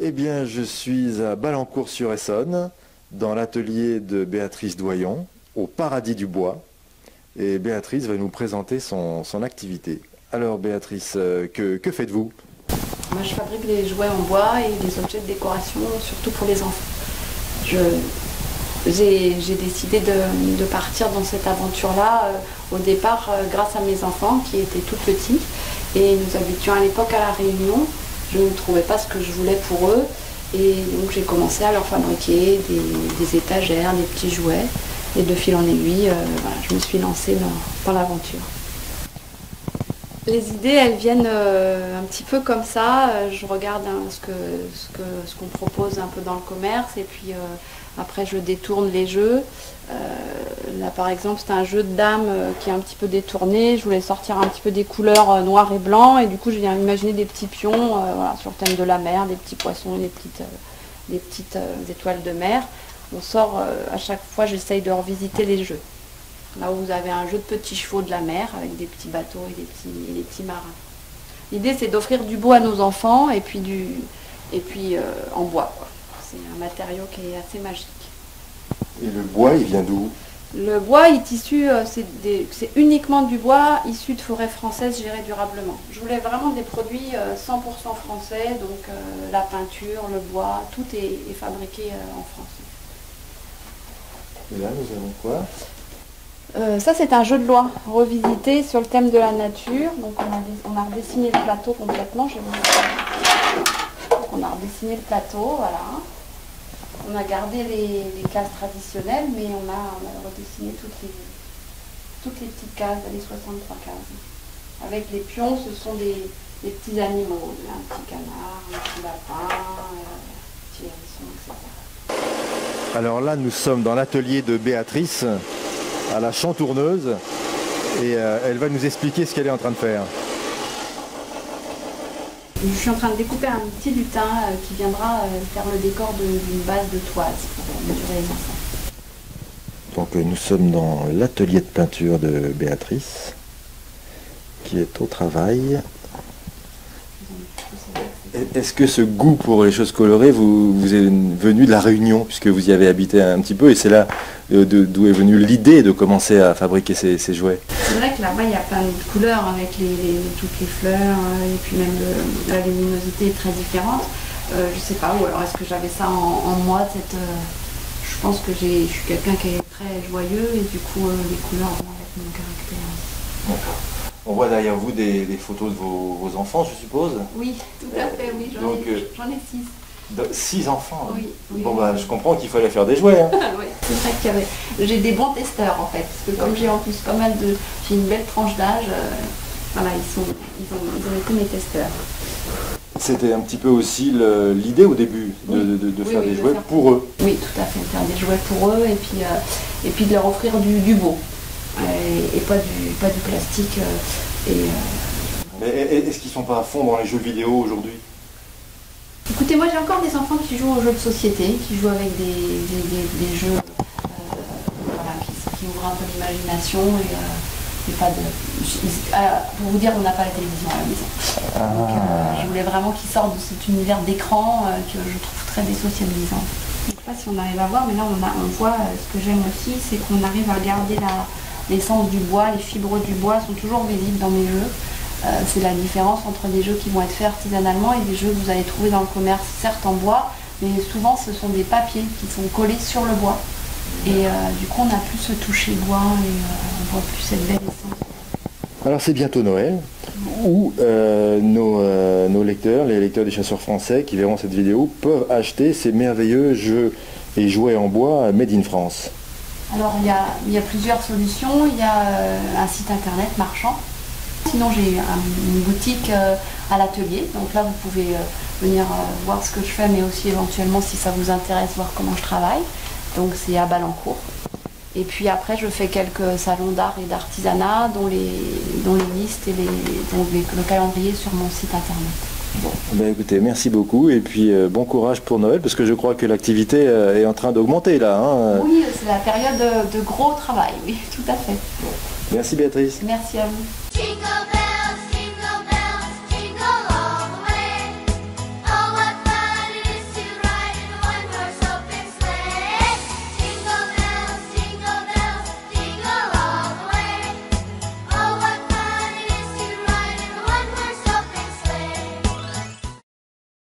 Eh bien, je suis à Balancourt-sur-Essonne, dans l'atelier de Béatrice Doyon, au Paradis du Bois. Et Béatrice va nous présenter son activité. Alors Béatrice, que faites-vous? Moi, je fabrique des jouets en bois et des objets de décoration, surtout pour les enfants. J'ai décidé de partir dans cette aventure-là au départ grâce à mes enfants qui étaient tout petits. Et nous habitions à l'époque à La Réunion. Je ne trouvais pas ce que je voulais pour eux. Et donc j'ai commencé à leur fabriquer des étagères, des petits jouets. Et de fil en aiguille, voilà, je me suis lancée dans l'aventure. Les idées, elles viennent un petit peu comme ça. Je regarde ce qu'on propose un peu dans le commerce et puis après je détourne les jeux. Là par exemple c'est un jeu de dames qui est un petit peu détourné. Je voulais sortir un petit peu des couleurs noir et blanc et du coup j'ai imaginé des petits pions voilà, sur le thème de la mer, des petits poissons, des petites étoiles de mer. On sort à chaque fois, j'essaye de revisiter les jeux. Là où vous avez un jeu de petits chevaux de la mer avec des petits bateaux et des petits marins. L'idée c'est d'offrir du beau à nos enfants et puis en bois. C'est un matériau qui est assez magique. Et le bois, il vient d'où? Le bois est issu, c'est uniquement du bois issu de forêts françaises gérées durablement. Je voulais vraiment des produits 100% français, donc la peinture, le bois, tout est fabriqué en France. Et là nous avons quoi? Ça c'est un jeu de loi revisité sur le thème de la nature. Donc on a redessiné le plateau complètement. On a redessiné le plateau, voilà. On a gardé les cases traditionnelles, mais on a redessiné toutes les petites cases, les 63 cases. Avec les pions, ce sont des petits animaux. Un petit canard, un petit lapin, un petit hérisson, etc. Alors là, nous sommes dans l'atelier de Béatrice, à la chantourneuse, et elle va nous expliquer ce qu'elle est en train de faire. Je suis en train de découper un petit lutin qui viendra faire le décor d'une base de toise pour mesurer les enfants. Donc nous sommes dans l'atelier de peinture de Béatrice, qui est au travail. Est-ce que ce goût pour les choses colorées vous est venu de La Réunion, puisque vous y avez habité un petit peu, et c'est là d'où est venue l'idée de commencer à fabriquer ces jouets? C'est vrai que là-bas il y a plein de couleurs avec toutes les fleurs, et puis même la luminosité est très différente. Je sais pas où, alors est-ce que j'avais ça en moi, je pense que je suis quelqu'un qui est très joyeux, et du coup les couleurs vont avec mon caractère. D'accord. On voit derrière vous des photos de vos enfants, je suppose? Oui, tout à fait, oui, j'en ai 6. 6 enfants? Oui, oui. Bon, bah, je comprends qu'il fallait faire des jouets. Hein. Oui, c'est vrai j'ai des bons testeurs en fait, parce que comme j'ai en plus pas mal j'ai une belle tranche d'âge, voilà, ils ont été mes testeurs. C'était un petit peu aussi l'idée au début de faire des jouets pour eux. Oui, tout à fait, faire des jouets pour eux et puis de leur offrir du beau. Et pas du plastique. Mais est-ce qu'ils ne sont pas à fond dans les jeux vidéo aujourd'hui? Écoutez, moi j'ai encore des enfants qui jouent aux jeux de société, qui jouent avec des jeux voilà, qui ouvrent un peu l'imagination et pas de... pour vous dire, on n'a pas la télévision à la maison. Donc, je voulais vraiment qu'ils sortent de cet univers d'écran que je trouve très désocialisant. Je ne sais pas si on arrive à voir, mais là on voit ce que j'aime aussi, c'est qu'on arrive à garder l'essence du bois, les fibres du bois sont toujours visibles dans mes jeux. C'est la différence entre des jeux qui vont être faits artisanalement et des jeux que vous allez trouver dans le commerce, certes en bois, mais souvent ce sont des papiers qui sont collés sur le bois. Et du coup on n'a plus ce toucher bois et on voit plus cette belle essence. Alors c'est bientôt Noël, où nos lecteurs, les lecteurs des chasseurs français qui verront cette vidéo, peuvent acheter ces merveilleux jeux et jouets en bois made in France. Alors il y a plusieurs solutions, il y a un site internet marchand. Sinon j'ai une boutique à l'atelier, donc là vous pouvez venir voir ce que je fais, mais aussi éventuellement si ça vous intéresse voir comment je travaille. Donc c'est à Balancourt. Et puis après je fais quelques salons d'art et d'artisanat dont les listes et le calendrier sur mon site internet. Bon, ben écoutez, merci beaucoup et puis bon courage pour Noël parce que je crois que l'activité est en train d'augmenter là. Hein. Oui, c'est la période de gros travail, oui, tout à fait. Bon. Merci Béatrice. Merci à vous.